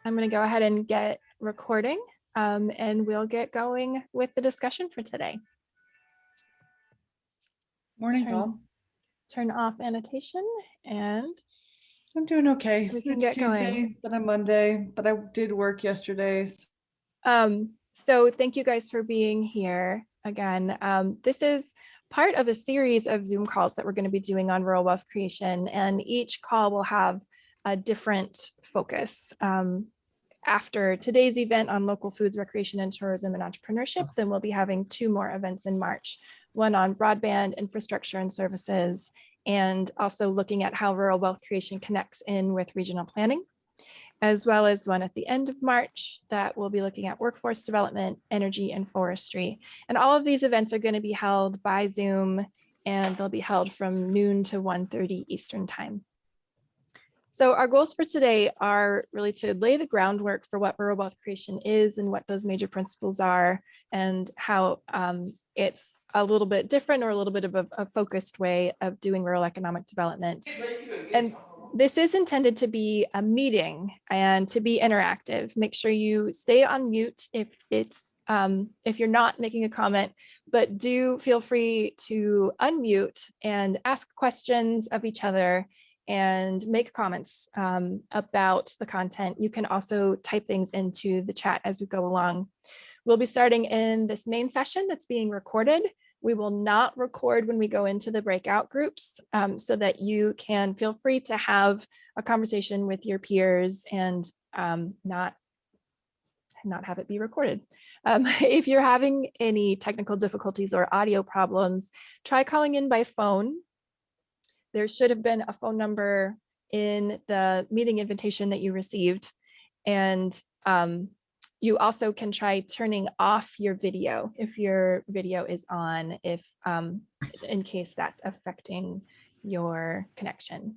I'm going to go ahead and get recording, and we'll get going with the discussion for today. Morning, Paul. Turn off annotation, and I'm doing okay. we can It's get Tuesday, going. but a Monday, but I did work yesterday. So thank you guys for being here again. This is part of a series of Zoom calls that we're going to be doing on rural wealth creation, and each call will have a different focus. After today's event on local foods, recreation and tourism and entrepreneurship, then we'll be having 2 more events in March, one on broadband infrastructure and services, and also looking at how rural wealth creation connects in with regional planning, as well as one at the end of March that will be looking at workforce development, energy, and forestry. And all of these events are going to be held by Zoom, and they'll be held from noon to 1:30 Eastern time. So our goals for today are really to lay the groundwork for what rural wealth creation is and what those major principles are, and how it's a little bit different or a little bit of a focused way of doing rural economic development. And this is intended to be a meeting and to be interactive. Make sure you stay on mute if you're not making a comment, but do feel free to unmute and ask questions of each other and make comments about the content. You can also type things into the chat as we go along. We'll be starting in this main session that's being recorded. We will not record when we go into the breakout groups, so that you can feel free to have a conversation with your peers and not have it be recorded. If you're having any technical difficulties or audio problems, try calling in by phone. There should have been a phone number in the meeting invitation that you received. And you also can try turning off your video if your video is on, in case that's affecting your connection.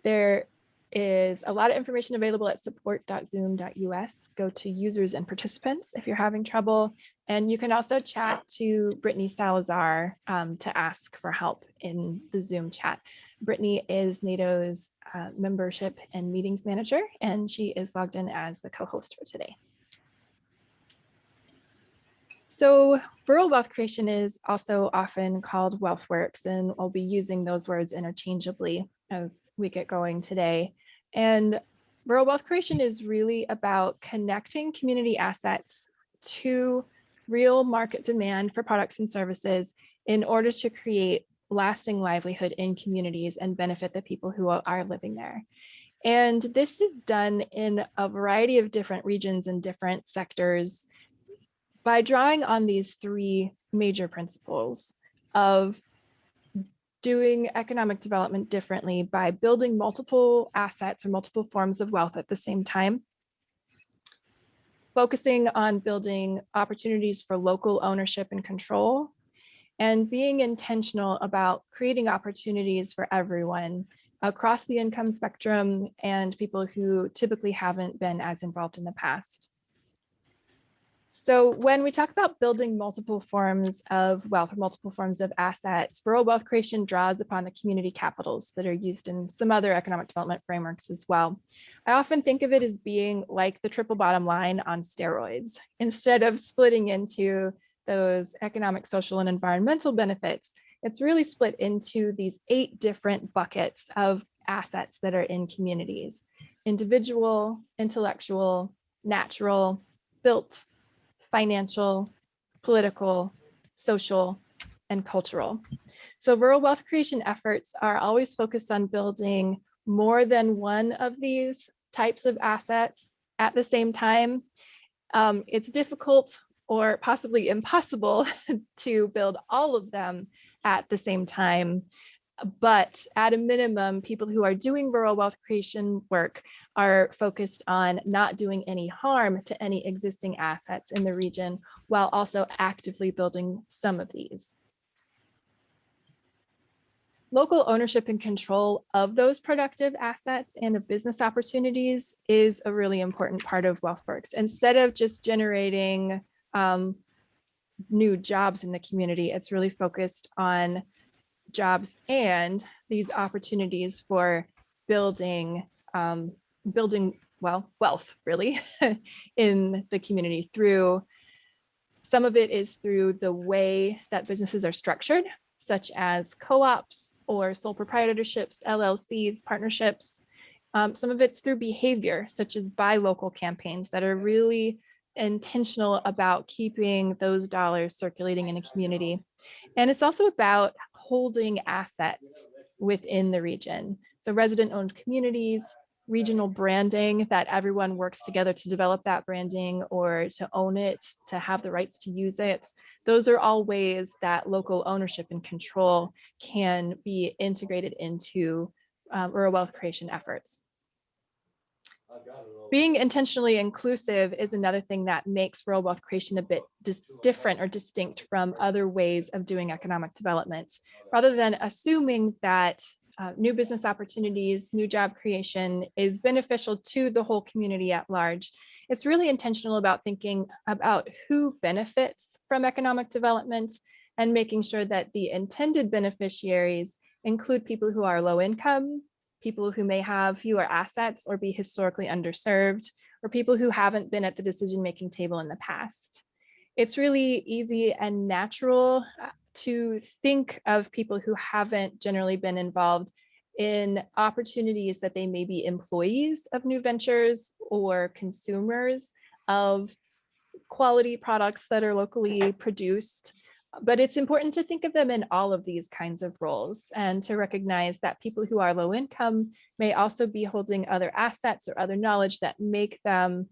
There is a lot of information available at support.zoom.us. Go to users and participants if you're having trouble. And you can also chat to Brittany Salazar to ask for help in the Zoom chat. Brittany is NATO's membership and meetings manager, and she is logged in as the co-host for today. So rural wealth creation is also often called WealthWorks, and I'll be using those words interchangeably as we get going today. And rural wealth creation is really about connecting community assets to real market demand for products and services in order to create lasting livelihood in communities and benefit the people who are living there. And this is done in a variety of different regions and different sectors by drawing on these 3 major principles of doing economic development differently by building multiple assets or multiple forms of wealth at the same time, focusing on building opportunities for local ownership and control, and being intentional about creating opportunities for everyone across the income spectrum and people who typically haven't been as involved in the past. So when we talk about building multiple forms of wealth or multiple forms of assets, rural wealth creation draws upon the community capitals that are used in some other economic development frameworks as well. I often think of it as being like the triple bottom line on steroids. Instead of splitting into those economic, social, and environmental benefits, it's really split into these 8 different buckets of assets that are in communities: individual, intellectual, natural, built, financial, political, social, and cultural. So rural wealth creation efforts are always focused on building more than one of these types of assets at the same time. It's difficult or possibly impossible to build all of them at the same time. But at a minimum, people who are doing rural wealth creation work are focused on not doing any harm to any existing assets in the region, while also actively building some of these. Local ownership and control of those productive assets and of business opportunities is a really important part of WealthWorks. Instead of just generating new jobs in the community, it's really focused on jobs and these opportunities for building wealth really in the community through, some of it is through the way that businesses are structured, such as co-ops or sole proprietorships, LLCs, partnerships. Some of it's through behavior, such as buy local campaigns that are really intentional about keeping those dollars circulating in a community. And it's also about holding assets within the region. So resident-owned communities, regional branding, that everyone works together to develop that branding or to own it, to have the rights to use it. Those are all ways that local ownership and control can be integrated into rural wealth creation efforts. Being intentionally inclusive is another thing that makes rural wealth creation a bit different or distinct from other ways of doing economic development. Rather than assuming that new business opportunities, new job creation is beneficial to the whole community at large, it's really intentional about thinking about who benefits from economic development and making sure that the intended beneficiaries include people who are low income, people who may have fewer assets or be historically underserved, or people who haven't been at the decision-making table in the past. It's really easy and natural to think of people who haven't generally been involved in opportunities that they may be employees of new ventures or consumers of quality products that are locally produced. But it's important to think of them in all of these kinds of roles and to recognize that people who are low income may also be holding other assets or other knowledge that make them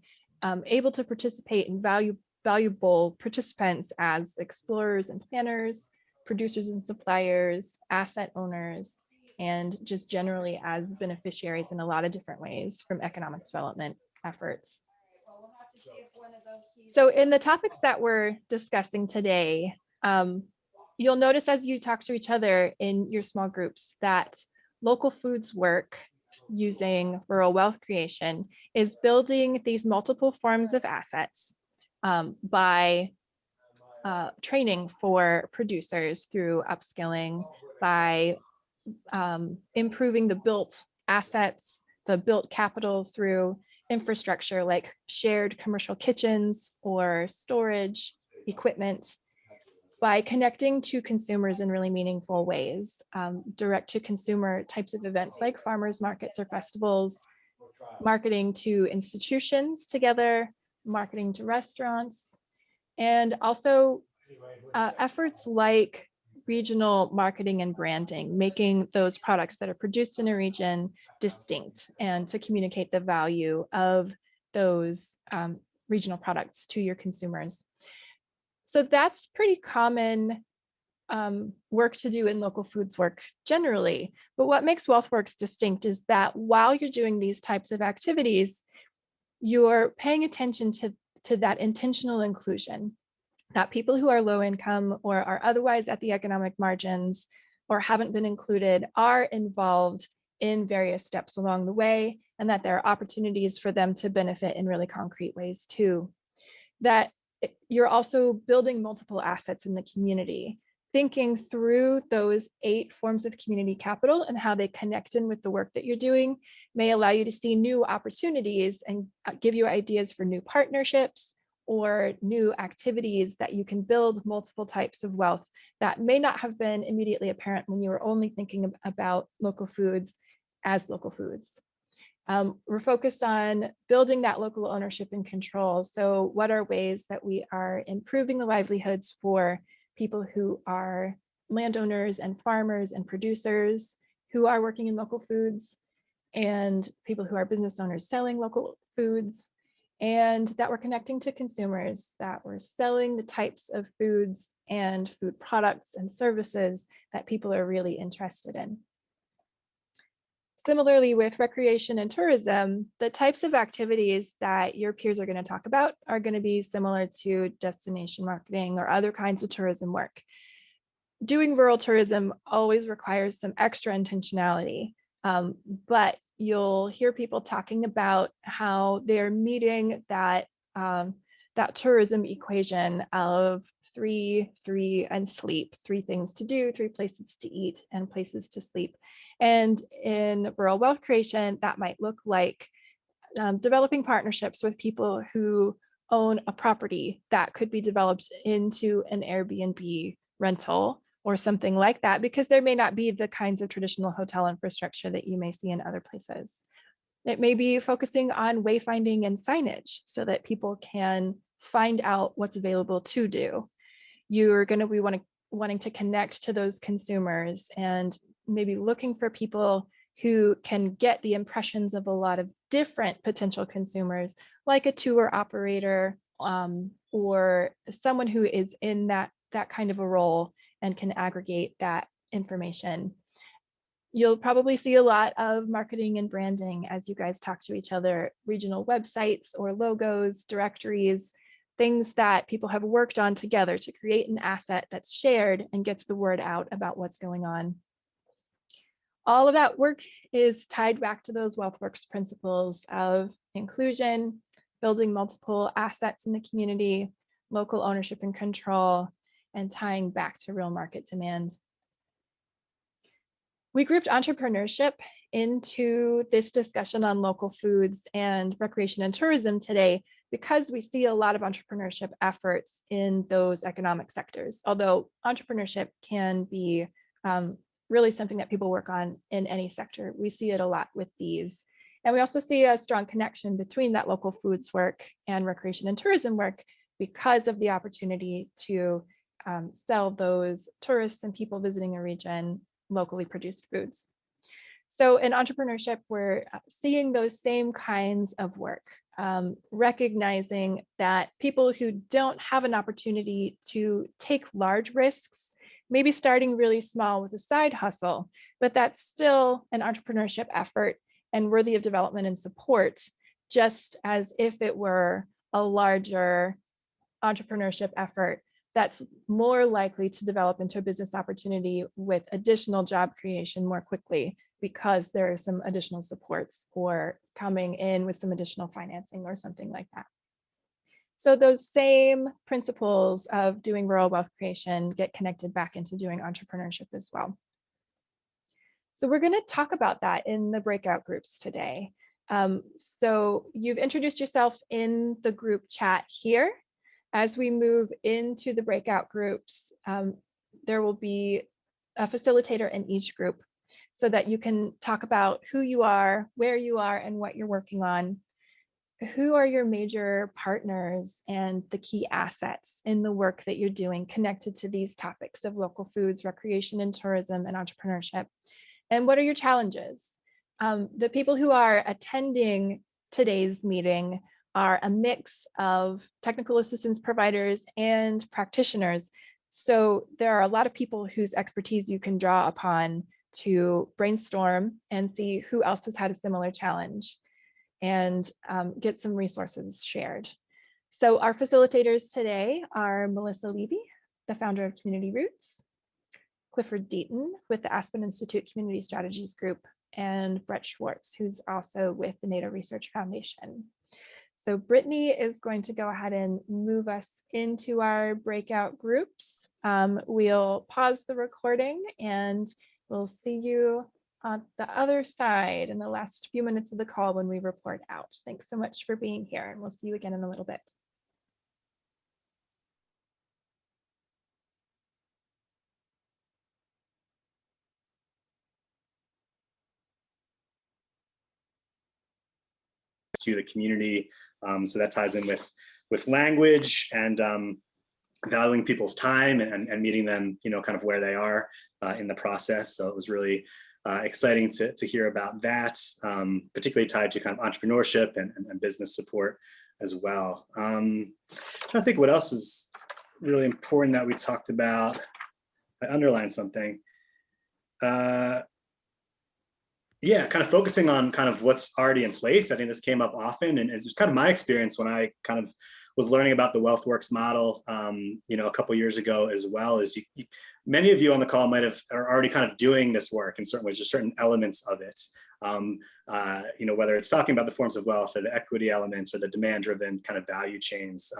able to participate in valuable participants as explorers and planners, producers and suppliers, asset owners, and just generally as beneficiaries in a lot of different ways from economic development efforts. So in the topics that we're discussing today, you'll notice as you talk to each other in your small groups that local foods work using rural wealth creation is building these multiple forms of assets by training for producers through upskilling, by improving the built assets, the built capital through infrastructure like shared commercial kitchens or storage equipment, by connecting to consumers in really meaningful ways, direct to consumer types of events like farmers markets or festivals, marketing to institutions together, marketing to restaurants, and also efforts like regional marketing and branding, making those products that are produced in a region distinct and to communicate the value of those regional products to your consumers. So that's pretty common work to do in local foods work generally. But what makes WealthWorks distinct is that while you're doing these types of activities, you're paying attention to that intentional inclusion, that people who are low income or are otherwise at the economic margins or haven't been included are involved in various steps along the way, and that there are opportunities for them to benefit in really concrete ways too. That you're also building multiple assets in the community, thinking through those 8 forms of community capital and how they connect in with the work that you're doing may allow you to see new opportunities and give you ideas for new partnerships or new activities that you can build multiple types of wealth that may not have been immediately apparent when you were only thinking about local foods as local foods. We're focused on building that local ownership and control. So what are ways that we are improving the livelihoods for people who are landowners and farmers and producers who are working in local foods, and people who are business owners selling local foods, and that we're connecting to consumers, that we're selling the types of foods and food products and services that people are really interested in. Similarly, with recreation and tourism, the types of activities that your peers are going to talk about are going to be similar to destination marketing or other kinds of tourism work. Doing rural tourism always requires some extra intentionality, but you'll hear people talking about how they're meeting that that tourism equation of three, and sleep, 3 things to do, 3 places to eat, and places to sleep. And in rural wealth creation, that might look like developing partnerships with people who own a property that could be developed into an Airbnb rental or something like that, because there may not be the kinds of traditional hotel infrastructure that you may see in other places. It may be focusing on wayfinding and signage so that people can find out what's available to do. You're going to be wanting to connect to those consumers and maybe looking for people who can get the impressions of a lot of different potential consumers, like a tour operator or someone who is in that kind of a role and can aggregate that information. You'll probably see a lot of marketing and branding as you guys talk to each other, regional websites or logos, directories, things that people have worked on together to create an asset that's shared and gets the word out about what's going on. All of that work is tied back to those WealthWorks principles of inclusion, building multiple assets in the community, local ownership and control, and tying back to real market demand. We grouped entrepreneurship into this discussion on local foods and recreation and tourism today because we see a lot of entrepreneurship efforts in those economic sectors, although entrepreneurship can be really something that people work on in any sector. We see it a lot with these. And we also see a strong connection between that local foods work and recreation and tourism work because of the opportunity to sell those tourists and people visiting a region locally produced foods. So in entrepreneurship, we're seeing those same kinds of work, recognizing that people who don't have an opportunity to take large risks, maybe starting really small with a side hustle, but that's still an entrepreneurship effort and worthy of development and support, just as if it were a larger entrepreneurship effort that's more likely to develop into a business opportunity with additional job creation more quickly because there are some additional supports or coming in with some additional financing or something like that. So those same principles of doing rural wealth creation get connected back into doing entrepreneurship as well. So we're going to talk about that in the breakout groups today. So you've introduced yourself in the group chat here. As we move into the breakout groups, there will be a facilitator in each group so that you can talk about who you are, where you are, and what you're working on. Who are your major partners and the key assets in the work that you're doing connected to these topics of local foods, recreation and tourism, and entrepreneurship? And what are your challenges? The people who are attending today's meeting are a mix of technical assistance providers and practitioners. So there are a lot of people whose expertise you can draw upon to brainstorm and see who else has had a similar challenge and get some resources shared. So our facilitators today are Melissa Levy, the founder of Community Roots, Clifford Deaton with the Aspen Institute Community Strategies Group, and Brett Schwartz, who's also with the NATO Research Foundation. So Brittany is going to go ahead and move us into our breakout groups. We'll pause the recording and we'll see you on the other side in the last few minutes of the call when we report out. Thanks so much for being here, and we'll see you again in a little bit. To the community, so that ties in with language and valuing people's time and meeting them, kind of where they are in the process. So it was really exciting to hear about that, particularly tied to kind of entrepreneurship and business support as well. Trying to think what else is really important that we talked about. I underlined something. Yeah, kind of focusing on kind of what's already in place. I think this came up often, and it's just kind of my experience when I kind of was learning about the WealthWorks model, a couple years ago as well. As many of you on the call are already kind of doing this work, and certainly just certain elements of it. Whether it's talking about the forms of wealth or the equity elements or the demand-driven kind of value chains,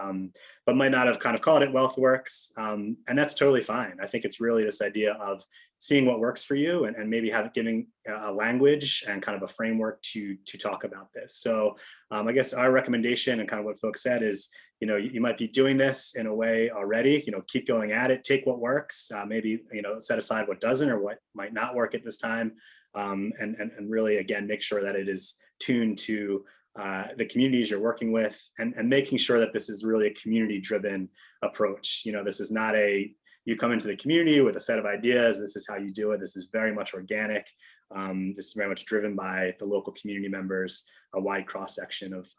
but might not have kind of called it WealthWorks. And that's totally fine. I think it's really this idea of seeing what works for you and maybe giving a language and kind of a framework to talk about this. So I guess our recommendation and kind of what folks said is, you might be doing this in a way already, keep going at it, take what works, maybe, set aside what doesn't or what might not work at this time. And really, again, make sure that it is tuned to the communities you're working with and making sure that this is really a community-driven approach. This is not you come into the community with a set of ideas, this is how you do it. This is very much organic. This is very much driven by the local community members, a wide cross-section of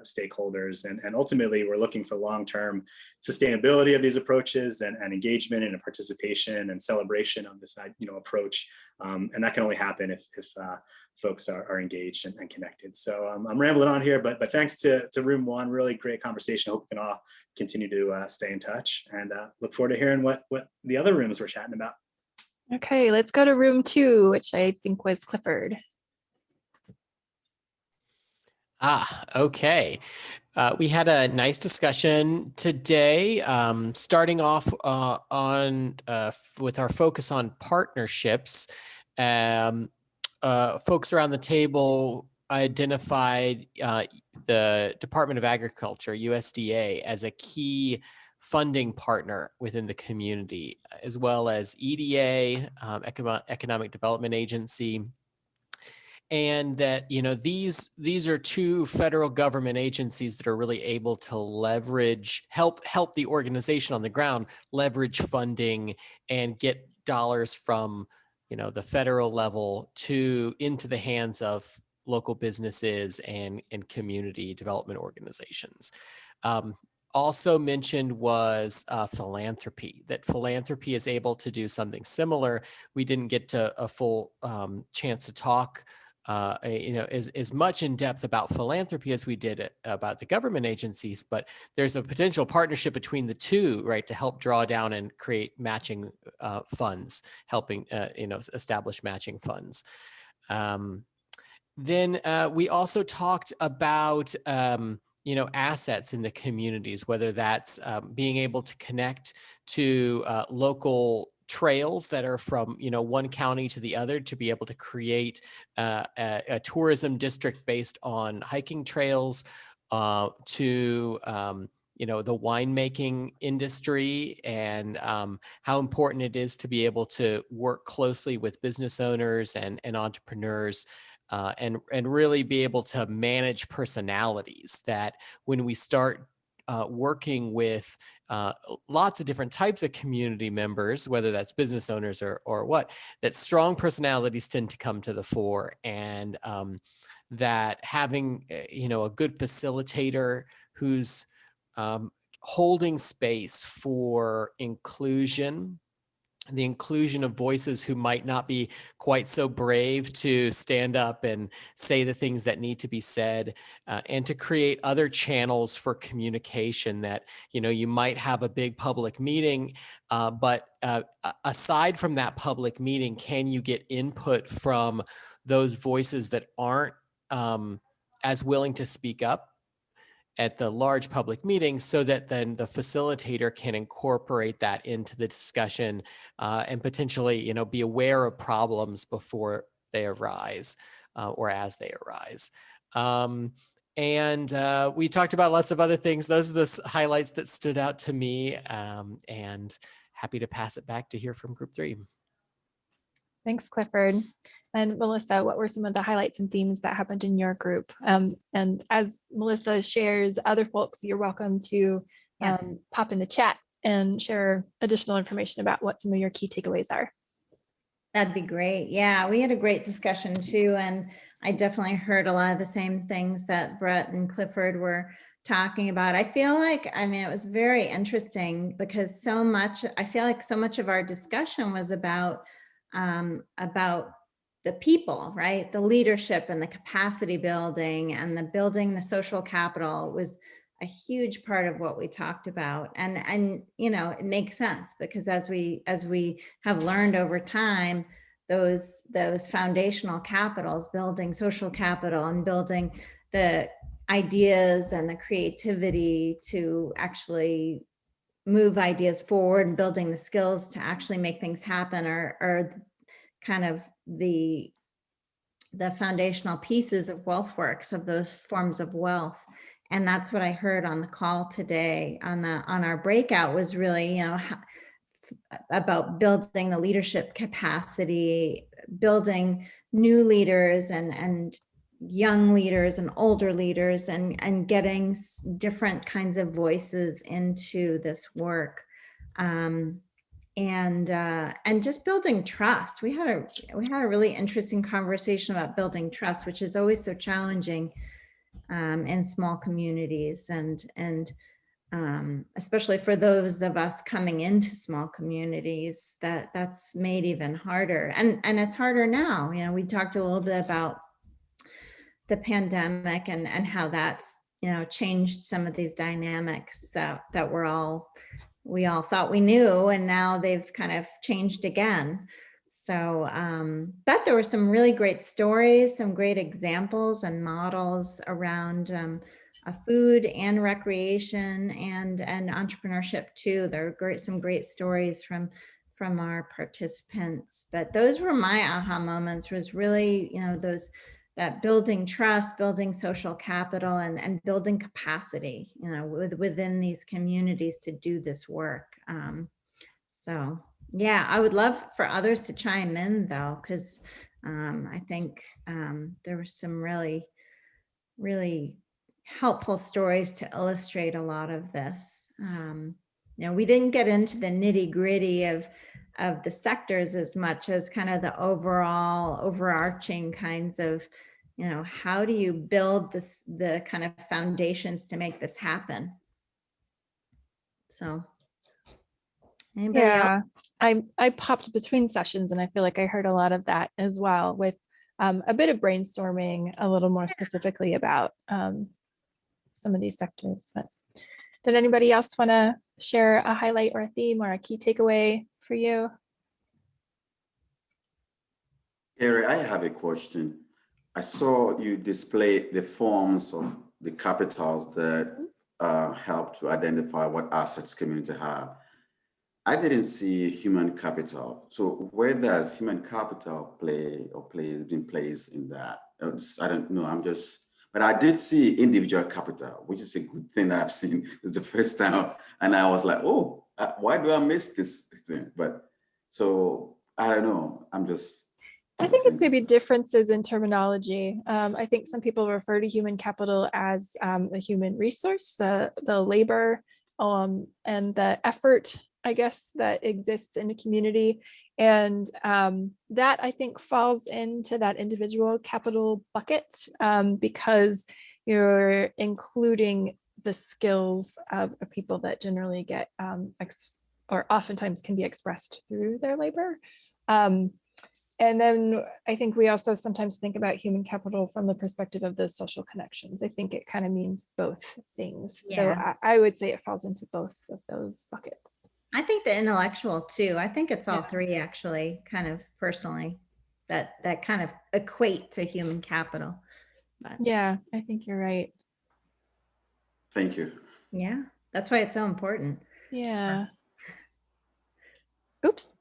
stakeholders. And ultimately, we're looking for long-term sustainability of these approaches and engagement and participation and celebration of this approach. And that can only happen if folks are engaged and connected. So I'm rambling on here, but thanks to Room 1, really great conversation. Hope we can all continue to stay in touch and look forward to hearing what the other rooms we're chatting about. Okay, let's go to Room 2, which I think was Clifford. Okay. We had a nice discussion today, starting off with our focus on partnerships. Folks around the table identified the Department of Agriculture, USDA, as a key funding partner within the community, as well as EDA, Economic Development Agency. And that, these are two federal government agencies that are really able to help the organization on the ground leverage funding and get dollars from, the federal level into the hands of local businesses and community development organizations. Also mentioned was philanthropy, that philanthropy is able to do something similar. We didn't get to a full chance to talk as much in depth about philanthropy as we did about the government agencies, but there's a potential partnership between the two, right, to help draw down and create matching funds, helping establish matching funds. Then we also talked about assets in the communities, whether that's being able to connect to local trails that are from one county to the other, to be able to create a tourism district based on hiking trails, to the winemaking industry, and how important it is to be able to work closely with business owners and entrepreneurs. And really be able to manage personalities, that when we start working with lots of different types of community members, whether that's business owners or what, that strong personalities tend to come to the fore, and that having a good facilitator who's holding space for inclusion, the inclusion of voices who might not be quite so brave to stand up and say the things that need to be said, and to create other channels for communication, that, you might have a big public meeting, but aside from that public meeting, can you get input from those voices that aren't as willing to speak up at the large public meetings, so that then the facilitator can incorporate that into the discussion, and potentially, be aware of problems before they arise, or as they arise. And we talked about lots of other things. Those are the highlights that stood out to me, and happy to pass it back to hear from Group 3. Thanks, Clifford. And Melissa, what were some of the highlights and themes that happened in your group? And as Melissa shares other folks, you're welcome to pop in the chat and share additional information about what some of your key takeaways are. That'd be great. Yeah, we had a great discussion too. And I definitely heard a lot of the same things that Brett and Clifford were talking about. I feel like, it was very interesting, because I feel like so much of our discussion was about the people, right? The leadership and the capacity building and building the social capital was a huge part of what we talked about. And it makes sense, because as we have learned over time, those foundational capitals, building social capital and building the ideas and the creativity to actually move ideas forward, and building the skills to actually make things happen are kind of the foundational pieces of WealthWorks, of those forms of wealth. And that's what I heard on the call today on our breakout, was really, about building the leadership capacity, building new leaders and young leaders and older leaders, and getting different kinds of voices into this work. And just building trust. We had a really interesting conversation about building trust, which is always so challenging in small communities, and especially for those of us coming into small communities, that's made even harder. And it's harder now. We talked a little bit about the pandemic and how that's changed some of these dynamics that we all thought we knew, and now they've kind of changed again. So, but there were some really great stories, some great examples and models around food and recreation and entrepreneurship too. There are some great stories from our participants. But those were my aha moments, was really, that building trust, building social capital, and building capacity, within these communities to do this work. So yeah, I would love for others to chime in though, because I think there were some really, really helpful stories to illustrate a lot of this. We didn't get into the nitty gritty of the sectors as much as kind of the overall overarching kinds of, how do you build the kind of foundations to make this happen? So anybody else? I popped between sessions, and I feel like I heard a lot of that as well, with a bit of brainstorming a little more specifically about some of these sectors. But did anybody else want to share a highlight or a theme or a key takeaway for you? Gary, I have a question. I saw you display the forms of the capitals that help to identify what assets community have. I didn't see human capital. So where does human capital been placed in that? I don't know. But I did see individual capital, which is a good thing that I've seen. It's the first time. And I was like, oh, why do I miss this thing? But so I don't know. I think it's maybe differences in terminology. I think some people refer to human capital as the human resource, the labor and the effort, I guess, that exists in a community. And that, I think, falls into that individual capital bucket because you're including the skills of people that generally get or oftentimes can be expressed through their labor. And then I think we also sometimes think about human capital from the perspective of those social connections. I think it kind of means both things. Yeah. So I would say it falls into both of those buckets. I think the intellectual too. I think it's all three, actually, kind of personally, that kind of equate to human capital. But yeah, I think you're right. Thank you. Yeah, that's why it's so important. Yeah. Oops.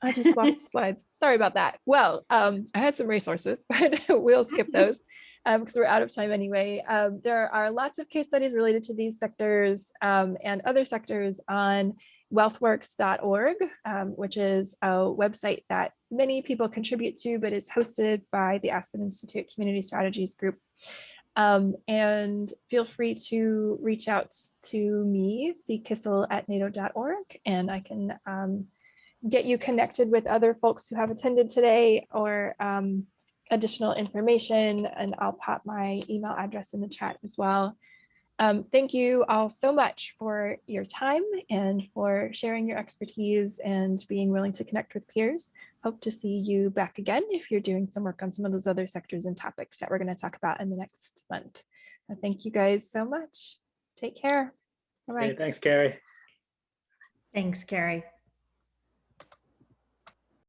I just lost the slides. Sorry about that. Well, I had some resources, but we'll skip those because we're out of time anyway. There are lots of case studies related to these sectors and other sectors on wealthworks.org, which is a website that many people contribute to, but is hosted by the Aspen Institute Community Strategies Group. And feel free to reach out to me, ckissel@nato.org, and I can get you connected with other folks who have attended today or additional information, and I'll pop my email address in the chat as well. Thank you all so much for your time and for sharing your expertise and being willing to connect with peers. Hope to see you back again if you're doing some work on some of those other sectors and topics that we're going to talk about in the next month. Thank you guys so much. Take care. Bye-bye. Thanks, Carrie. Thanks, Carrie.